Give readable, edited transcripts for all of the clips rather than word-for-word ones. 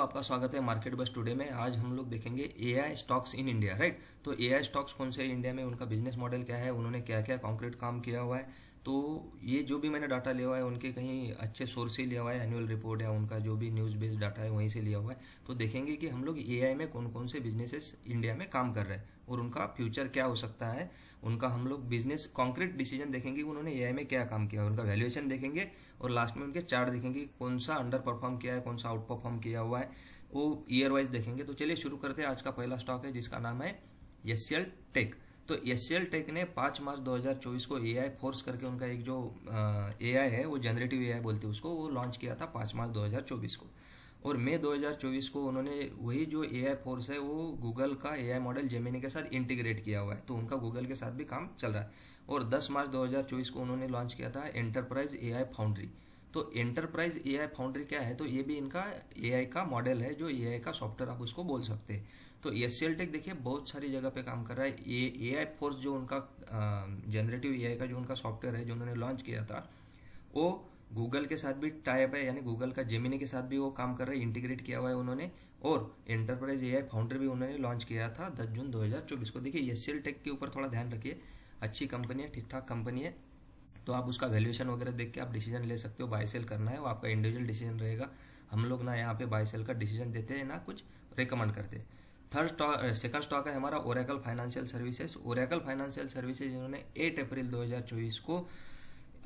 आपका स्वागत है मार्केट बस टुडे में। आज हम लोग देखेंगे AI stocks in India, right. तो एआई स्टॉक्स कौन से इंडिया में, उनका बिजनेस मॉडल क्या है, उन्होंने क्या क्या कॉन्क्रीट काम किया हुआ है। तो ये जो भी मैंने डाटा लिया हुआ है उनके कहीं अच्छे सोर्स से लिया हुआ है, एनुअल रिपोर्ट या उनका जो भी न्यूज़ बेस्ड डाटा है वहीं से लिया हुआ है। तो देखेंगे कि हम लोग एआई में कौन कौन से बिजनेसेस इंडिया में काम कर रहे हैं और उनका फ्यूचर क्या हो सकता है। उनका हम लोग बिजनेस कॉन्क्रीट डिसीजन देखेंगे कि उन्होंने एआई में क्या काम किया, उनका वैल्यूएशन देखेंगे और लास्ट में उनके चार्ट देखेंगे कौन सा अंडर परफॉर्म किया है, कौन सा आउट परफॉर्म किया हुआ है, वो ईयर वाइज देखेंगे। तो चलिए शुरू करते हैं। आज का पहला स्टॉक है जिसका नाम है एचसीएल टेक। तो एचसीएल टेक ने 5 मार्च 2024 को एआई फोर्स करके उनका एक जो एआई है, वो जनरेटिव एआई बोलते हैं उसको, वो लॉन्च किया था 5 मार्च 2024 को। और मई 2024 को उन्होंने वही जो एआई फोर्स है वो गूगल का एआई मॉडल जेमिनी के साथ इंटीग्रेट किया हुआ है, तो उनका गूगल के साथ भी काम चल रहा है। और 10 मार्च 2024 को उन्होंने लॉन्च किया था एंटरप्राइज एआई फाउंड्री। तो एंटरप्राइज एआई फाउंड्री क्या है, तो ये भी इनका एआई का मॉडल है, जो एआई का सॉफ्टवेयर आप उसको बोल सकते हैं। तो एचसीएल टेक देखिए बहुत सारी जगह पे काम कर रहा है। ये एआई फोर्स जो उनका जनरेटिव एआई का जो उनका सॉफ्टवेयर है जो उन्होंने लॉन्च किया था, वो गूगल के साथ भी टाइप है, यानी गूगल का जेमिनी के साथ भी वो काम कर रहे हैं, इंटीग्रेट किया हुआ है उन्होंने। और एंटरप्राइज एआई फाउंडर भी उन्होंने लॉन्च किया था 10 जून 2024 को। देखिए एचसीएल टेक के ऊपर थोड़ा ध्यान रखिए, अच्छी कंपनी है, ठीक ठाक कंपनी है। तो आप उसका वैल्यूएशन वगैरह देख के आप डिसीजन ले सकते हो। बाय सेल करना है वो आपका इंडिविजुअल डिसीजन रहेगा। हम लोग ना यहाँ पे बाय सेल का डिसीजन देते हैं ना कुछ रिकमेंड करते हैं। सेकंड स्टॉक है हमारा Oracle financial services. Oracle financial services इन्होंने 8 अप्रैल 2024 को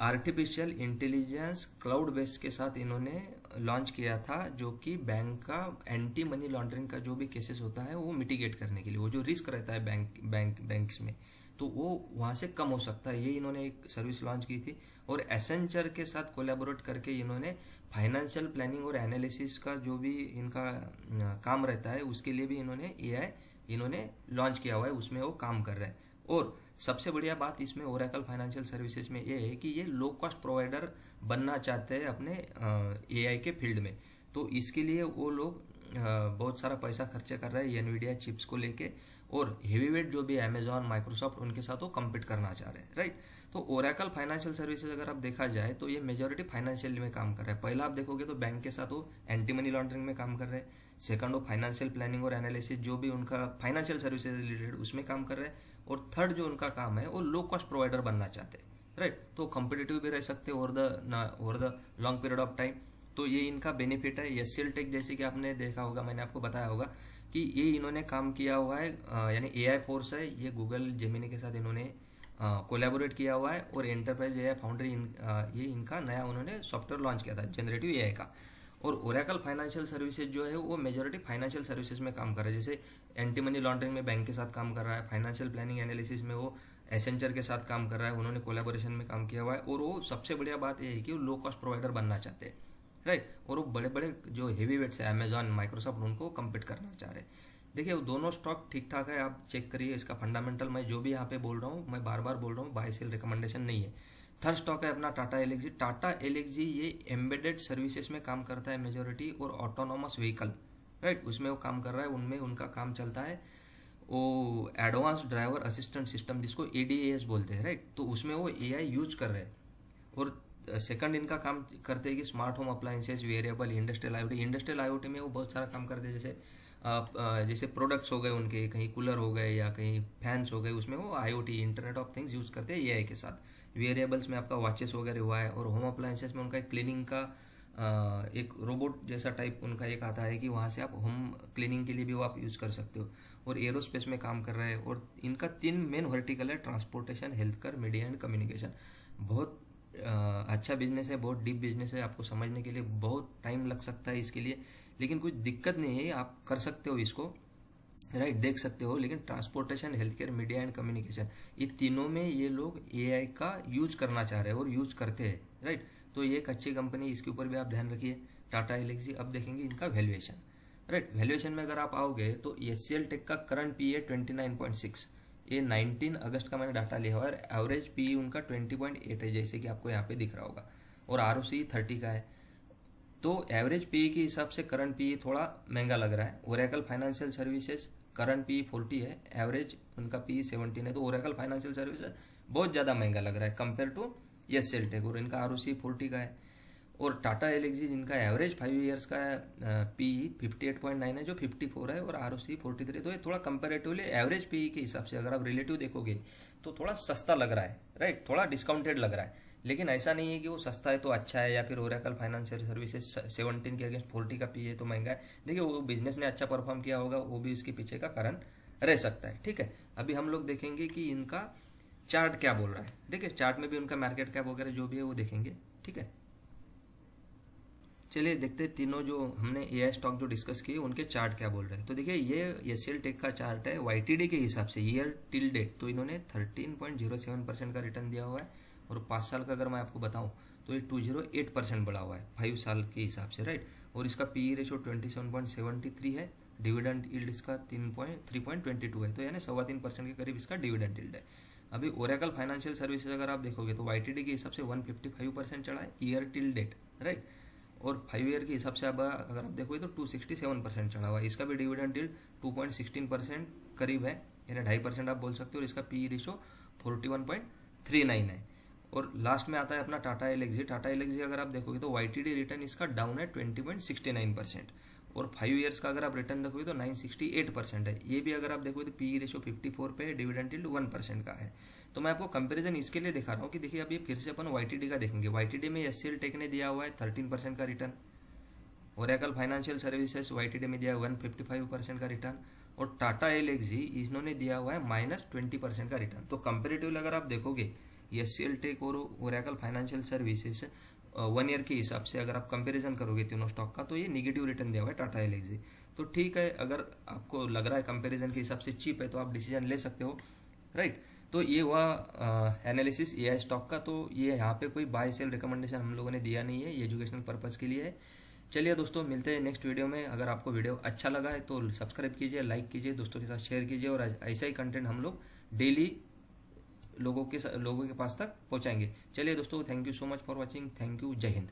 आर्टिफिशियल इंटेलिजेंस क्लाउड बेस के साथ इन्होंने लॉन्च किया था, जो कि बैंक का एंटी मनी लॉन्ड्रिंग का जो भी केसेस होता है वो मिटिगेट करने के लिए, वो जो रिस्क रहता है बैंक्स में, तो वो वहां से कम हो सकता है। ये इन्होंने एक सर्विस लॉन्च की थी। और एसेंचर के साथ कोलैबोरेट करके इन्होंने फाइनेंशियल प्लानिंग और एनालिसिस का जो भी इनका काम रहता है उसके लिए भी इन्होंने एआई इन्होंने लॉन्च किया हुआ है, उसमें वो काम कर रहे हैं। और सबसे बढ़िया बात इसमें ओरेकल फाइनेंशियल सर्विसेज में ये है कि ये लो कॉस्ट प्रोवाइडर बनना चाहते हैं अपने एआई के फील्ड में। तो इसके लिए वो लोग बहुत सारा पैसा खर्चा कर रहे हैं एनवीडिया चिप्स को लेके, और हेवी वेट जो भी अमेजॉन, माइक्रोसॉफ्ट, उनके साथ वो कम्पीट करना चाह रहे हैं, राइट। तो ओरेकल फाइनेंशियल सर्विसेज अगर आप देखा जाए तो ये मेजोरिटी फाइनेंशियल में काम कर रहा है। पहला आप देखोगे तो बैंक के साथ वो एंटी मनी लॉन्ड्रिंग में काम कर रहे हैं। सेकंड वो फाइनेंशियल प्लानिंग और एनालिसिस जो भी उनका फाइनेंशियल सर्विसेज रिलेटेड उसमें काम कर रहे हैं। और थर्ड जो उनका काम है वो लो कॉस्ट प्रोवाइडर बनना चाहते हैं, राइट। तो कॉम्पिटेटिव भी रह सकते हैं over the long period of time. तो ये इनका बेनिफिट है। एचसीएल टेक जैसे कि आपने देखा होगा, मैंने आपको बताया होगा कि ये इन्होंने काम किया हुआ है, यानी एआई फोर्स है, ये गूगल जेमिनी के साथ इन्होंने कोलैबोरेट किया हुआ है। और एंटरप्राइज एआई फाउंड्री ये इनका नया उन्होंने सॉफ्टवेयर लॉन्च किया था जनरेटिव एआई का। और ओरेकल फाइनेंशियल सर्विसेज जो है वो मेजोरिटी फाइनेंशियल सर्विसेज में काम कर रहा है, जैसे एंटी मनी लॉन्ड्रिंग में बैंक के साथ काम कर रहा है, फाइनेंशियल प्लानिंग एनालिसिस में वो एसेंचर के साथ काम कर रहा है, उन्होंने कोलैबोरेशन में काम किया हुआ है। और वो सबसे बढ़िया बात यह है कि वो लो कॉस्ट प्रोवाइडर बनना चाहते हैं, राइट। और वो बड़े बड़े जो हेवी वेट्स है अमेजॉन, माइक्रोसॉफ्ट, उनको कम्पीट करना चाह रहे हैं। देखिए वो दोनों स्टॉक ठीक ठाक है, आप चेक करिए इसका फंडामेंटल। मैं जो भी यहाँ पे बोल रहा हूँ, मैं बार बार बोल रहा हूँ, बाय सेल रिकमेंडेशन नहीं है। थर्ड स्टॉक है अपना टाटा एलेक्सी। टाटा एलेक्सी ये एम्बेडेड सर्विसेज में काम करता है मेजोरिटी, और ऑटोनोमस व्हीकल, राइट, उसमें वो काम कर रहा है। उनमें उनका काम चलता है वो एडवांस ड्राइवर असिस्टेंट सिस्टम, जिसको एडीएएस बोलते हैं, राइट। तो उसमें वो एआई यूज कर रहे हैं। और सेकंड इनका काम करते हैं कि smart home appliances, variable, industrial IoT. Industrial IoT में वो बहुत सारा काम करते हैं, जैसे प्रोडक्ट्स हो गए उनके, कहीं कूलर हो गए या कहीं फैंस हो गए, उसमें वो IoT, internet of things, use करते हैं एआई के साथ। वेरिएबल्स में आपका वॉचेस वगैरह हुआ है। और होम अप्लायंसेस में उनका एक क्लीनिंग का एक रोबोट जैसा टाइप उनका एक आता है कि वहां से आप होम क्लीनिंग के लिए भी वो आप यूज कर सकते हो। और एरोस्पेस में काम कर रहा है। और इनका 3 मेन वर्टिकल है, transportation, health care, media and communication. बहुत अच्छा बिजनेस है, बहुत डीप बिजनेस है, आपको समझने के लिए बहुत टाइम लग सकता है इसके लिए, लेकिन कुछ दिक्कत नहीं है, आप कर सकते हो इसको, राइट, देख सकते हो। लेकिन transportation, health care, media and communication, ये तीनों में ये लोग एआई का यूज करना चाह रहे हैं और यूज करते हैं, राइट। तो ये एक अच्छी कंपनी, इसके ऊपर भी आप ध्यान रखिए, टाटा एलेक्सी। अब देखेंगे इनका वैल्यूएशन, राइट। वैल्यूएशन में अगर आप आओगे तो एचसीएल टेक का करंट पी है 29.6। ये 19 अगस्त का मैंने डाटा लिया हुआ है। एवरेज पी उनका 20.8 है, जैसे कि आपको यहाँ पे दिख रहा होगा। और आरओसी 30 का है। तो एवरेज पी के हिसाब से करंट पी थोड़ा महंगा लग रहा है। Oracle financial services current P 40 है, एवरेज उनका पी 17 है। तो ओरेकल फाइनेंशियल सर्विसेज बहुत ज्यादा महंगा लग रहा है कंपेयर टू एचसीएल टेक। और इनका आरओसी 40 का है। और टाटा एलएक्सी जिनका एवरेज 5 ईयर्स का पीई 58.9 है जो 54 है, और आरओसी 43। तो ये थोड़ा कंपेरेटिवली एवरेज पीई के हिसाब से अगर आप रिलेटिव देखोगे तो थोड़ा सस्ता लग रहा है, राइट, थोड़ा डिस्काउंटेड लग रहा है। लेकिन ऐसा नहीं है कि वो सस्ता है तो अच्छा है, या फिर ओरेकल फाइनेंशियल सर्विसेज 17 के अगेंस्ट 40 का पी है तो महंगा है। देखिए वो बिजनेस ने अच्छा परफॉर्म किया होगा, वो भी इसके पीछे का कारण रह सकता है। ठीक है, अभी हम लोग देखेंगे कि इनका चार्ट क्या बोल रहा है। ठीक है, चार्ट में भी उनका मार्केट कैप वगैरह जो भी है वो देखेंगे। ठीक है, चलिए देखते हैं तीनों जो हमने एआई स्टॉक जो डिस्कस किए उनके चार्ट क्या बोल रहे हैं। तो देखिए ये एचसीएल टेक का चार्ट है वाईटीडी के हिसाब से ईयर टिल डेट, तो इन्होंने 13.07% का रिटर्न दिया हुआ है, और 5 साल का अगर मैं आपको बताऊं तो ये 208% बढ़ा हुआ है 5 साल के हिसाब से, राइट। और इसका पीई रेशो 27.73 है, डिविडेंड यील्ड इसका 3.22 है, तो यानी 3.25% के करीब इसका डिविडेंड यील्ड है। अभी ओरेकल फाइनेंशियल सर्विसेज अगर आप देखोगे तो वाईटीडी के हिसाब से 155% चढ़ा है ईयर टिल डेट, राइट। और 5 ईयर के हिसाब से अब अगर आप देखोगे तो 267% चढ़ा हुआ है। इसका भी डिविडेंड यील्ड 2.16% करीब है, यानी 2.5% आप बोल सकते हो। और इसका पी रेशो 41.39 है। और लास्ट में आता है अपना टाटा एलएक्सी। टाटा एलएक्सी अगर आप देखोगे तो वाईटीडी रिटर्न इसका डाउन है 20.69%, और 5 ईयर्स का अगर आप रिटर्न देखोगे तो 968% है। ये भी अगर आप देखोगे तो पी रेशो 54 पे है, डिविडेंड यील्ड 1% का है। तो मैं आपको कंपैरिजन इसके लिए दिखा रहा हूँ कि देखिए अब ये फिर से अपन वाईटीडी का देखेंगे। वाईटीडी में एचसीएल टेक ने दिया हुआ है 13% का return, Oracle financial services YTD में दिया है 155% का रिटर्न, और टाटा एलएक्सी इन्होंने दिया हुआ है -20% का रिटर्न। तो कंपेरेटिवली अगर आप देखोगे एचसीएल टेक और ओरेकल फाइनेंशियल सर्विसेज 1 ईयर के हिसाब से अगर आप कंपैरिजन करोगे तीनों स्टॉक का तो ये निगेटिव रिटर्न दिया हुआ है टाटा एलएक्सी। तो ठीक है, अगर आपको लग रहा है कंपैरिजन के हिसाब से चीप है तो आप डिसीजन ले सकते हो, राइट। तो ये हुआ एनालिसिस एआई स्टॉक का। तो ये यहाँ पे कोई बाय सेल रिकमेंडेशन हम लोगों ने दिया नहीं है, ये एजुकेशनल पर्पज के लिए है। चलिए दोस्तों, मिलते हैं नेक्स्ट वीडियो में। अगर आपको वीडियो अच्छा लगा है तो सब्सक्राइब कीजिए, लाइक कीजिए, दोस्तों के साथ शेयर कीजिए, और ऐसा ही कंटेंट हम लोग डेली लोगों के पास तक पहुंचाएंगे। चलिए दोस्तों, thank you so much for watching. Thank you, जय हिंद।